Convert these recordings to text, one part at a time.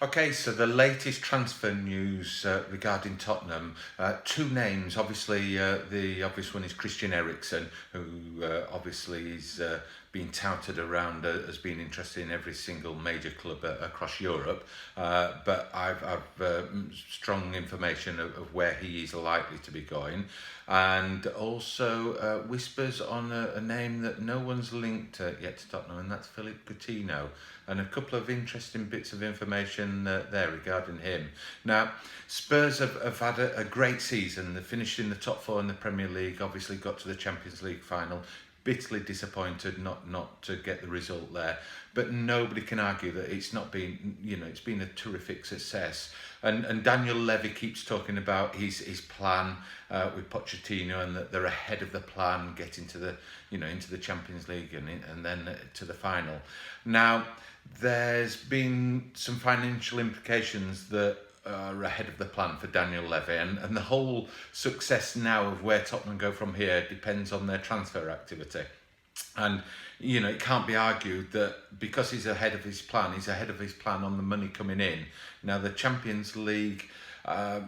Okay, so the latest transfer news regarding Tottenham. Two names. Obviously, the obvious one is Christian Eriksen, who obviously is being touted around as being interested in every single major club across Europe. But I've strong information of where he is likely to be going. And also whispers on a name that no one's linked yet to Tottenham, and that's Philippe Coutinho. And a couple of interesting bits of information there regarding him. Now, Spurs have had a great season. They finished in the top four in the Premier League, obviously got to the Champions League final. Bitterly disappointed not to get the result there, but nobody can argue that it's not been, it's been a terrific success. And Daniel Levy keeps talking about his plan with Pochettino, and that they're ahead of the plan, getting to the into the Champions League and then to the final. Now, there's been some financial implications that are ahead of the plan for Daniel Levy, and the whole success now of where Tottenham go from here depends on their transfer activity. And it can't be argued that because he's ahead of his plan, on the money coming in. Now, the Champions League,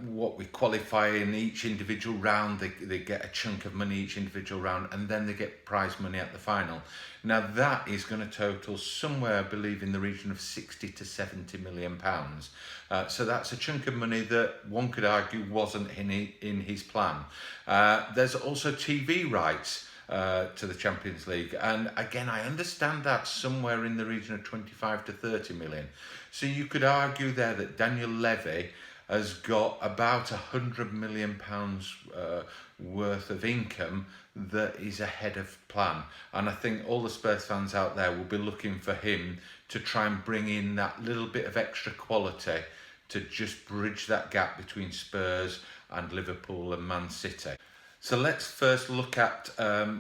what we qualify in each individual round, they get a chunk of money each individual round, and then they get prize money at the final. Now, that is going to total somewhere, I believe, in the region of 60 to 70 million pounds. So that's a chunk of money that one could argue wasn't in his plan. There's also TV rights to the Champions League, and again, I understand that somewhere in the region of 25 to 30 million. So you could argue there that Daniel Levy has got about £100 million worth of income that is ahead of plan. And I think all the Spurs fans out there will be looking for him to try and bring in that little bit of extra quality to just bridge that gap between Spurs and Liverpool and Man City. So let's first look at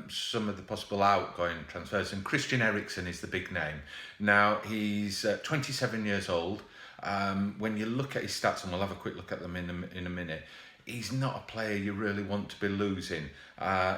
some of the possible outgoing transfers. And Christian Eriksen is the big name. Now, he's 27 years old. When you look at his stats, and we'll have a quick look at them in a minute, he's not a player you really want to be losing.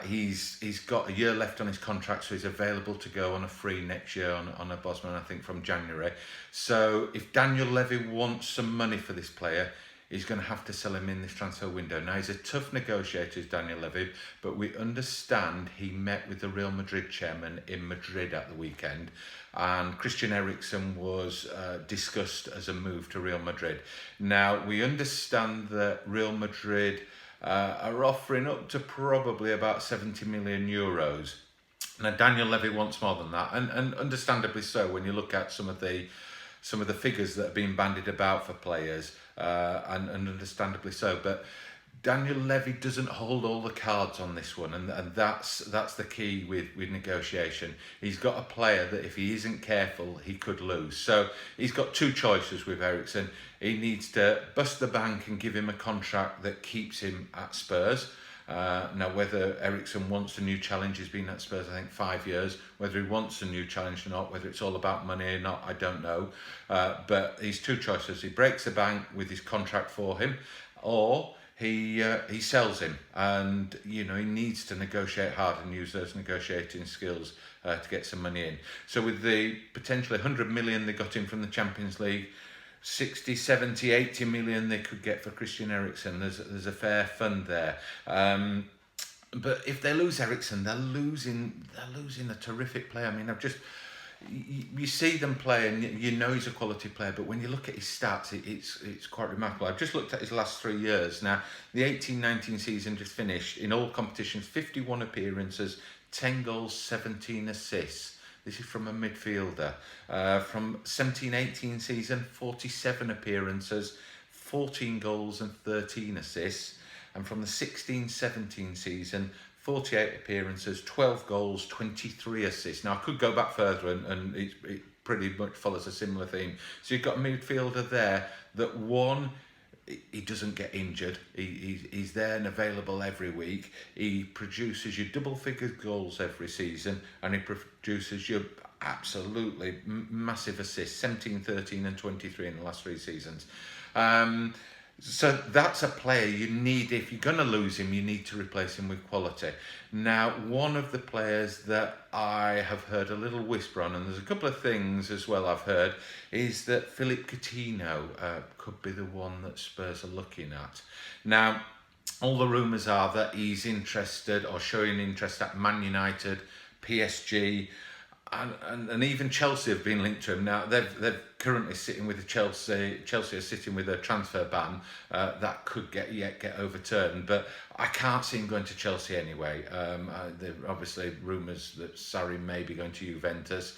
He's got a year left on his contract, so he's available to go on a free next year on a Bosman, I think, from January. So if Daniel Levy wants some money for this player, he's going to have to sell him in this transfer window. Now, he's a tough negotiator, Daniel Levy, but we understand he met with the Real Madrid chairman in Madrid at the weekend, and Christian Eriksen was discussed as a move to Real Madrid. Now, we understand that Real Madrid are offering up to probably about 70 million euros. Now, Daniel Levy wants more than that, and understandably so when you look at some of the figures that are being bandied about for players, and understandably so. But Daniel Levy doesn't hold all the cards on this one, and that's the key with negotiation. He's got a player that if he isn't careful, he could lose. So he's got two choices with Eriksen. He needs to bust the bank and give him a contract that keeps him at Spurs. Now, whether Eriksen wants a new challenge, he's been at Spurs, I think, 5 years. Whether he wants a new challenge or not, whether it's all about money or not, I don't know. But he's two choices. He breaks the bank with his contract for him, or he sells him. And, he needs to negotiate hard and use those negotiating skills to get some money in. So with the potentially 100 million they got in from the Champions League, 60, 70, 80 million they could get for Christian Eriksen. There's a fair fund there. But if they lose Eriksen, they're losing a terrific player. I mean, you see them play and he's a quality player, but when you look at his stats, it's quite remarkable. I've just looked at his last 3 years. Now, the 18-19 season just finished. In all competitions, 51 appearances, 10 goals, 17 assists. This is from a midfielder. From 17-18 season, 47 appearances, 14 goals and 13 assists. And from the 16-17 season, 48 appearances, 12 goals, 23 assists. Now, I could go back further, and it pretty much follows a similar theme. So you've got a midfielder there that, one, he doesn't get injured. He's there and available every week. He produces your double-figure goals every season, and he produces your absolutely massive assists, 17, 13 and 23 in the last 3 seasons. So that's a player you need. If you're going to lose him, you need to replace him with quality. Now, one of the players that I have heard a little whisper on, and there's a couple of things as well I've heard, is that Philippe Coutinho could be the one that Spurs are looking at. Now, all the rumours are that he's interested or showing interest at Man United, PSG, and even Chelsea have been linked to him. Now they're currently sitting with the Chelsea are sitting with a transfer ban that could get overturned. But I can't see him going to Chelsea anyway. There are obviously rumours that Sarri may be going to Juventus,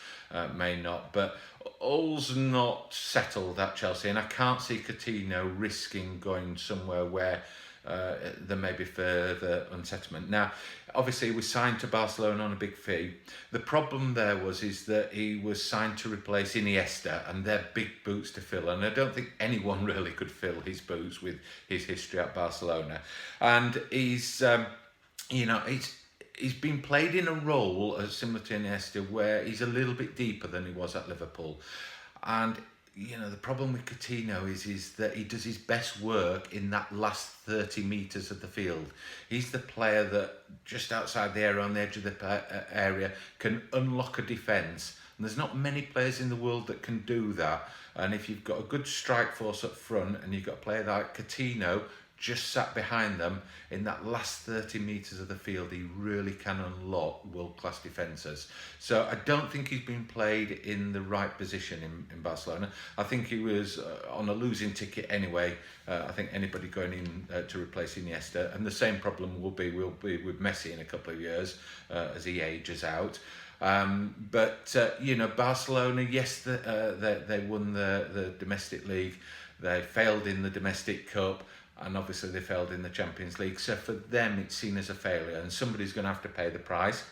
may not. But all's not settled at Chelsea, and I can't see Coutinho risking going somewhere where there may be further unsettlement. Now, obviously, he was signed to Barcelona on a big fee. The problem there is that he was signed to replace Iniesta, and they're big boots to fill. And I don't think anyone really could fill his boots with his history at Barcelona. And he's been played in a role similar to Iniesta, where he's a little bit deeper than he was at Liverpool, and the problem with Coutinho is that he does his best work in that last 30 metres of the field. He's the player that just outside the area, on the edge of the area, can unlock a defence. And there's not many players in the world that can do that. And if you've got a good strike force up front and you've got a player like Coutinho just sat behind them in that last 30 metres of the field, he really can unlock world-class defenders. So I don't think he's been played in the right position in Barcelona. I think he was on a losing ticket anyway. I think anybody going in to replace Iniesta, and the same problem will be with Messi in a couple of years as he ages out. But Barcelona, yes, they won the domestic league. They failed in the domestic cup. And obviously they failed in the Champions League. So for them, it's seen as a failure. And somebody's going to have to pay the price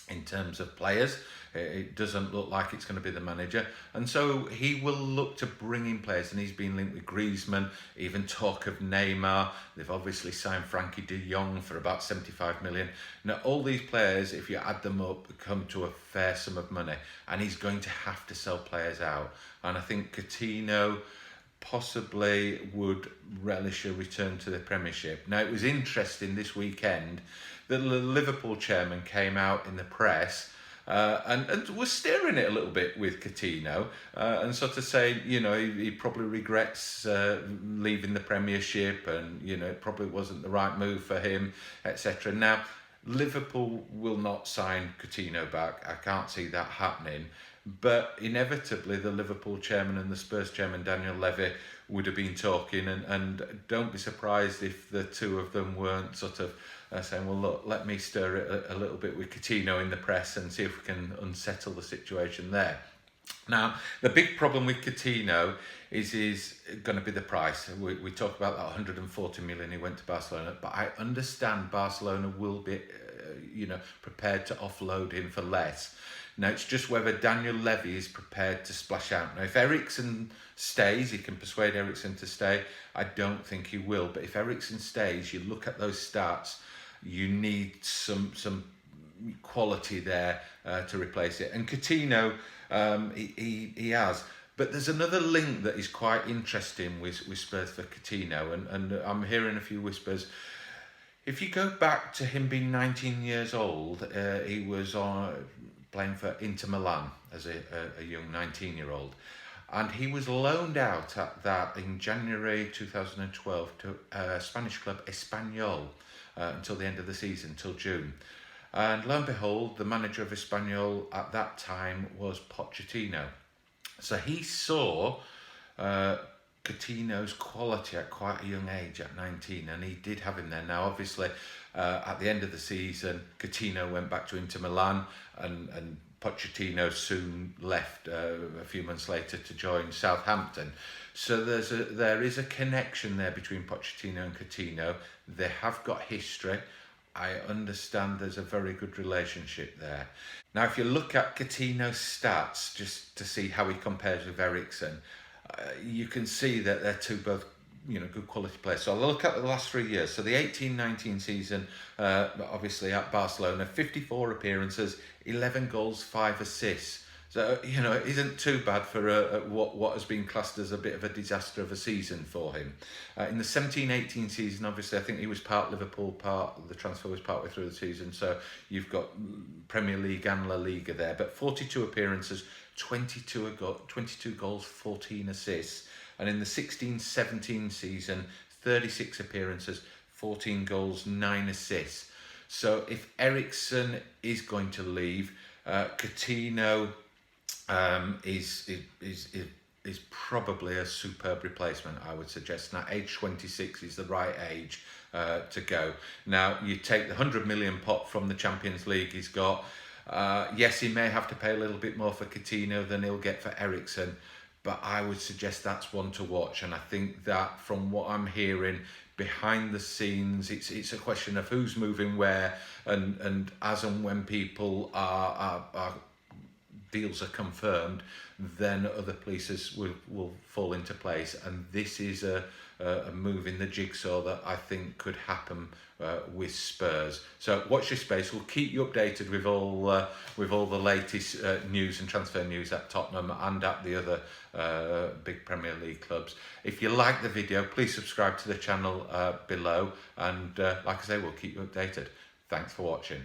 in terms of players. It doesn't look like it's going to be the manager. And so he will look to bring in players. And he's been linked with Griezmann, even talk of Neymar. They've obviously signed Frankie de Jong for about 75 million. Now, all these players, if you add them up, come to a fair sum of money. And he's going to have to sell players out. And I think Coutinho possibly would relish a return to the Premiership. Now, it was interesting this weekend that the Liverpool chairman came out in the press and was steering it a little bit with Coutinho and sort of saying, he probably regrets leaving the Premiership, and, it probably wasn't the right move for him, etc. Now, Liverpool will not sign Coutinho back. I can't see that happening. But inevitably, the Liverpool chairman and the Spurs chairman, Daniel Levy, would have been talking, and don't be surprised if the two of them weren't sort of saying, well, look, let me stir it a little bit with Coutinho in the press and see if we can unsettle the situation there. Now, the big problem with Coutinho is going to be the price. We talk about that 140 million he went to Barcelona, but I understand Barcelona will be, prepared to offload him for less. Now, it's just whether Daniel Levy is prepared to splash out. Now, if Eriksen stays, he can persuade Eriksen to stay. I don't think he will. But if Eriksen stays, you look at those stats, you need some quality there to replace it. And Coutinho, he has. But there's another link that is quite interesting with Spurs for Coutinho. And I'm hearing a few whispers. If you go back to him being 19 years old, he was playing for Inter Milan as a young 19-year-old. And he was loaned out at that in January 2012 to Spanish club Espanyol until the end of the season, till June. And lo and behold, the manager of Espanyol at that time was Pochettino. So he saw Coutinho's quality at quite a young age, at 19, and he did have him there. Now, obviously, at the end of the season, Coutinho went back to Inter Milan, and Pochettino soon left a few months later to join Southampton. So there is a connection there between Pochettino and Coutinho. They have got history. I understand there's a very good relationship there. Now, if you look at Coutinho's stats, just to see how he compares with Eriksen, you can see that they're two both good quality players. So I'll look at the last 3 years. So the 18-19 season, obviously at Barcelona, 54 appearances, 11 goals, 5 assists. So, it isn't too bad for what has been classed as a bit of a disaster of a season for him. In the 17-18 season, obviously, I think he was part Liverpool, the transfer was partway through the season, so you've got Premier League and La Liga there. But 42 appearances, 22 goals, 14 assists. And in the 16-17 season, 36 appearances, 14 goals, 9 assists. So if Eriksen is going to leave, Coutinho is probably a superb replacement, I would suggest. Now, age 26 is the right age to go. Now, you take the 100 million pot from the Champions League he's got. Yes, he may have to pay a little bit more for Coutinho than he'll get for Eriksen, but I would suggest that's one to watch. And I think that from what I'm hearing behind the scenes, it's a question of who's moving where, and as and when people are deals are confirmed, then other pieces will fall into place. And this is a move in the jigsaw that I think could happen with Spurs. So watch this space. We'll keep you updated with all the latest news and transfer news at Tottenham and at the other big Premier League clubs. If you like the video, please subscribe to the channel below, and like I say, we'll keep you updated. Thanks for watching.